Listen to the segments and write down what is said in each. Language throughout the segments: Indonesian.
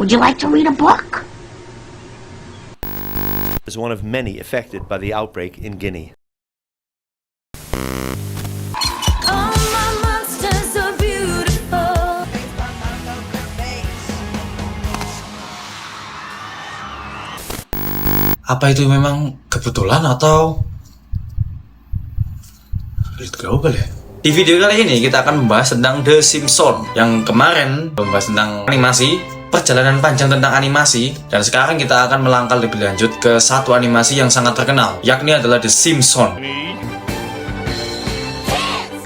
Would you like to read a book? Is one of many affected by the outbreak in Guinea. Apa itu memang kebetulan atau elit global ya? Di video kali ini kita akan membahas tentang The Simpsons. Yang kemarin membahas tentang animasi, perjalanan panjang tentang animasi, dan sekarang kita akan melangkah lebih lanjut ke satu animasi yang sangat terkenal, yakni adalah The Simpsons.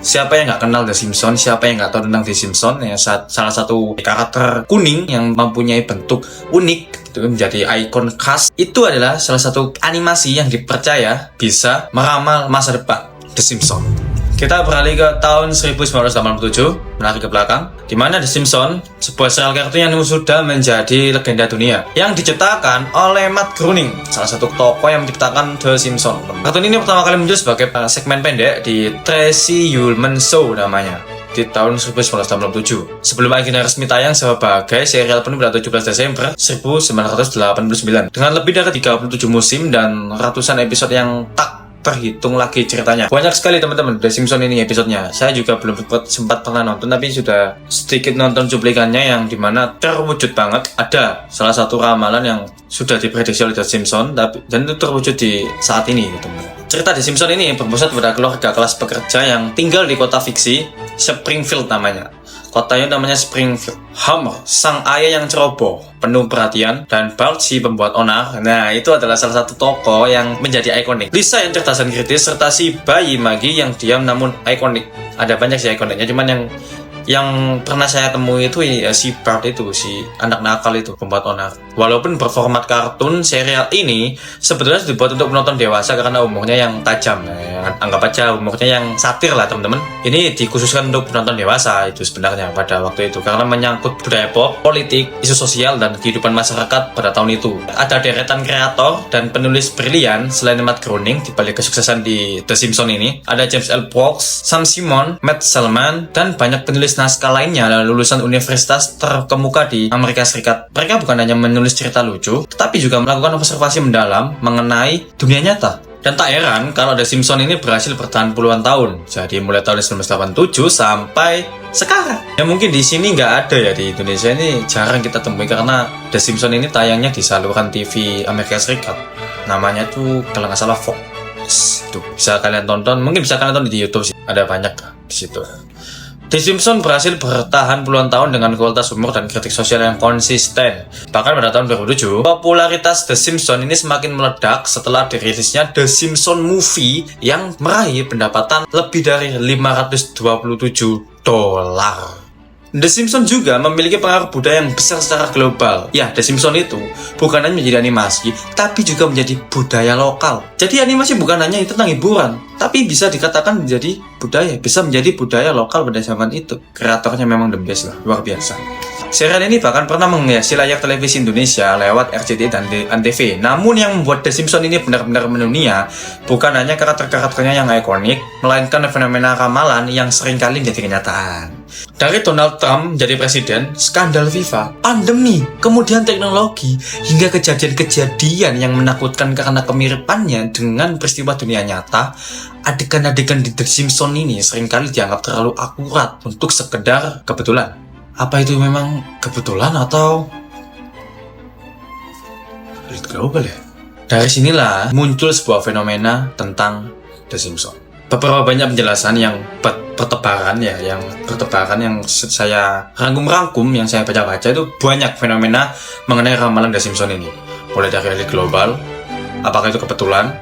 Siapa yang nggak kenal The Simpsons? Siapa yang nggak tahu tentang The Simpsons? Ya, salah satu karakter kuning yang mempunyai bentuk unik, itu menjadi ikon khas. Itu adalah salah satu animasi yang dipercaya bisa meramal masa depan, The Simpsons. Kita beralih ke tahun 1987, menarik ke belakang, di mana The Simpsons, sebuah serial kartun yang sudah menjadi legenda dunia, yang diciptakan oleh Matt Groening, salah satu tokoh yang menciptakan The Simpsons. Kartun ini pertama kali muncul sebagai segmen pendek di Tracy Ullman Show namanya, di tahun 1987. Sebelum akhirnya resmi tayang sebagai serial penuh pada 17 Desember 1989, dengan lebih dari 37 musim dan ratusan episode yang tak terhitung lagi ceritanya. Banyak sekali teman-teman The Simpsons ini episodenya. Saya juga belum sempat pernah nonton, tapi sudah sedikit nonton cuplikannya yang dimana terwujud banget. Ada salah satu ramalan yang sudah diprediksi oleh The Simpsons, dan itu terwujud di saat ini, teman-teman. Cerita The Simpsons ini berpusat pada keluarga kelas pekerja yang tinggal di kota fiksi Springfield namanya. Kotanya namanya Springfield. Homer, sang ayah yang ceroboh, penuh perhatian, dan Bart si pembuat onar. Nah, itu adalah salah satu tokoh yang menjadi ikonik. Lisa yang cerdas dan kritis, serta si bayi Maggie yang diam namun ikonik. Ada banyak sih ikoniknya, cuman yang pernah saya temui itu ya si Bart itu, si anak nakal itu, pembuat onar. Walaupun berformat kartun, serial ini sebetulnya dibuat untuk penonton dewasa karena humornya yang tajam. Anggap aja humornya yang satir lah, teman-teman. Ini dikhususkan untuk penonton dewasa itu sebenarnya pada waktu itu, karena menyangkut budaya pop, politik, isu sosial, dan kehidupan masyarakat pada tahun itu. Ada deretan kreator dan penulis brilian selain Matt Groening di balik kesuksesan di The Simpsons ini. Ada James L. Brooks, Sam Simon, Matt Selman, dan banyak penulis naskah lainnya lulusan universitas terkemuka di Amerika Serikat. Mereka bukan hanya menulis cerita lucu, tetapi juga melakukan observasi mendalam mengenai dunia nyata. Dan tak heran kalau The Simpsons ini berhasil bertahan puluhan tahun. Jadi mulai tahun 1987 sampai sekarang. Ya mungkin di sini nggak ada ya, di Indonesia ini jarang kita temui karena The Simpsons ini tayangnya di saluran TV Amerika Serikat. Namanya tuh kalau nggak salah Fox. Tuh bisa kalian tonton, mungkin bisa kalian tonton di YouTube sih. Ada banyak di situ. The Simpsons berhasil bertahan puluhan tahun dengan kualitas humor dan kritik sosial yang konsisten. Bahkan pada tahun 2007, popularitas The Simpsons ini semakin meledak setelah dirilisnya The Simpsons Movie yang meraih pendapatan lebih dari $527. The Simpsons juga memiliki pengaruh budaya yang besar secara global. Ya, The Simpsons itu bukan hanya menjadi animasi, tapi juga menjadi budaya lokal. Jadi animasi bukan hanya tentang hiburan, tapi bisa dikatakan menjadi budaya, bisa menjadi budaya lokal pada zaman itu. Kreatornya memang the best lah, luar biasa. Serial ini bahkan pernah menghiasi layar televisi Indonesia lewat RCTI dan ANTV. Namun yang membuat The Simpsons ini benar-benar mendunia bukan hanya karakter-karakternya yang ikonik, melainkan fenomena ramalan yang seringkali menjadi kenyataan. Dari Donald Trump menjadi presiden, skandal FIFA, pandemi, kemudian teknologi, hingga kejadian-kejadian yang menakutkan karena kemiripannya dengan peristiwa dunia nyata, adegan-adegan di The Simpsons ini seringkali dianggap terlalu akurat untuk sekedar kebetulan. Apa itu memang kebetulan atau elit global ya? Dari sinilah muncul sebuah fenomena tentang The Simpsons. Beberapa banyak penjelasan yang bertebaran yang saya rangkum, yang saya baca-baca itu banyak fenomena mengenai ramalan The Simpsons ini. Mulai dari elit global, apakah itu kebetulan,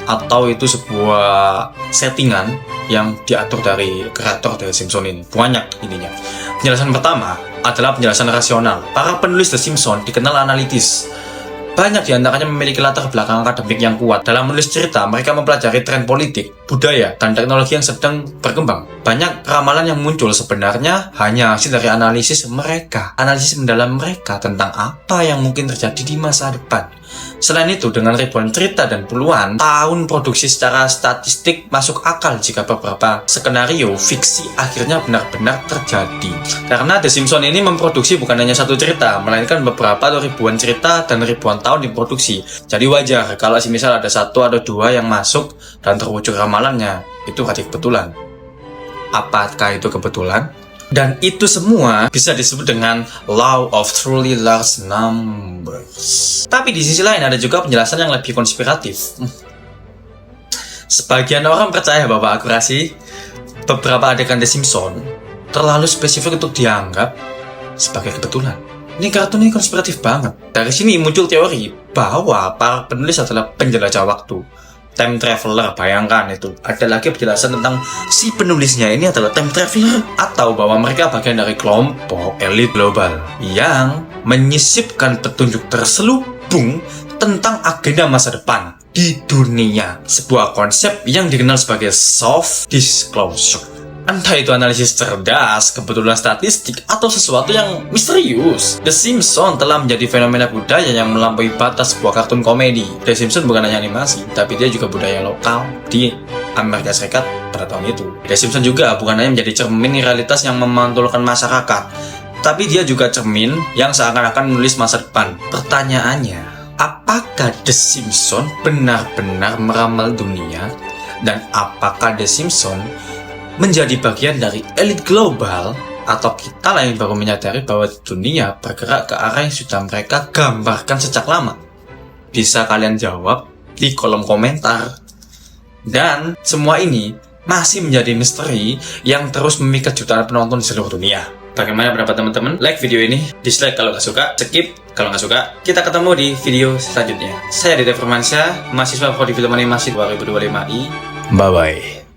atau itu sebuah settingan yang diatur dari kreator The Simpsons ini. Banyak ininya. Penjelasan pertama adalah penjelasan rasional. Para penulis The Simpsons dikenal analitis. Banyak di antaranya memiliki latar belakang akademik yang kuat. Dalam menulis cerita, mereka mempelajari tren politik, budaya, dan teknologi yang sedang berkembang. Banyak ramalan yang muncul sebenarnya hanya hasil dari analisis mereka. Analisis mendalam mereka tentang apa yang mungkin terjadi di masa depan. Selain itu, dengan ribuan cerita dan puluhan tahun produksi secara statistik masuk akal jika beberapa skenario fiksi akhirnya benar-benar terjadi. Karena The Simpsons ini memproduksi bukan hanya satu cerita, melainkan beberapa atau ribuan cerita dan ribuan tahun diproduksi. Jadi wajar kalau misal ada satu atau dua yang masuk dan terwujud ramalannya, itu berarti kebetulan. Apakah itu kebetulan? Dan itu semua bisa disebut dengan law of truly large numbers. Tapi di sisi lain ada juga penjelasan yang lebih konspiratif. Sebagian orang percaya bahwa akurasi beberapa adegan The Simpsons terlalu spesifik untuk dianggap sebagai kebetulan. Ini kartun ini konspiratif banget. Dari sini muncul teori bahwa para penulis adalah penjelajah waktu, time traveler. Bayangkan itu. Ada lagi penjelasan tentang si penulisnya ini adalah time traveler, atau bahwa mereka bagian dari kelompok elit global yang menyisipkan petunjuk terselubung tentang agenda masa depan di dunia. Sebuah konsep yang dikenal sebagai soft disclosure. Entah itu analisis cerdas, kebetulan statistik, atau sesuatu yang misterius. The Simpsons telah menjadi fenomena budaya yang melampaui batas sebuah kartun komedi. The Simpsons bukan hanya animasi, tapi dia juga budaya lokal di Amerika Serikat pada tahun itu. The Simpsons juga bukan hanya menjadi cermin realitas yang memantulkan masyarakat, tapi dia juga cermin yang seakan-akan menulis masa depan. Pertanyaannya, apakah The Simpsons benar-benar meramal dunia? Dan apakah The Simpsons menjadi bagian dari elit global, atau kita lain baru menyadari bahwa dunia bergerak ke arah yang sudah mereka gambarkan sejak lama? Bisa kalian jawab di kolom komentar. Dan semua ini masih menjadi misteri yang terus memikat jutaan penonton di seluruh dunia. Bagaimana pendapat teman-teman? Like video ini, dislike kalau nggak suka, skip kalau nggak suka. Kita ketemu di video selanjutnya. Saya Dede Firmansyah, mahasiswa Prodi Film Animasi 2025 I. Bye-bye.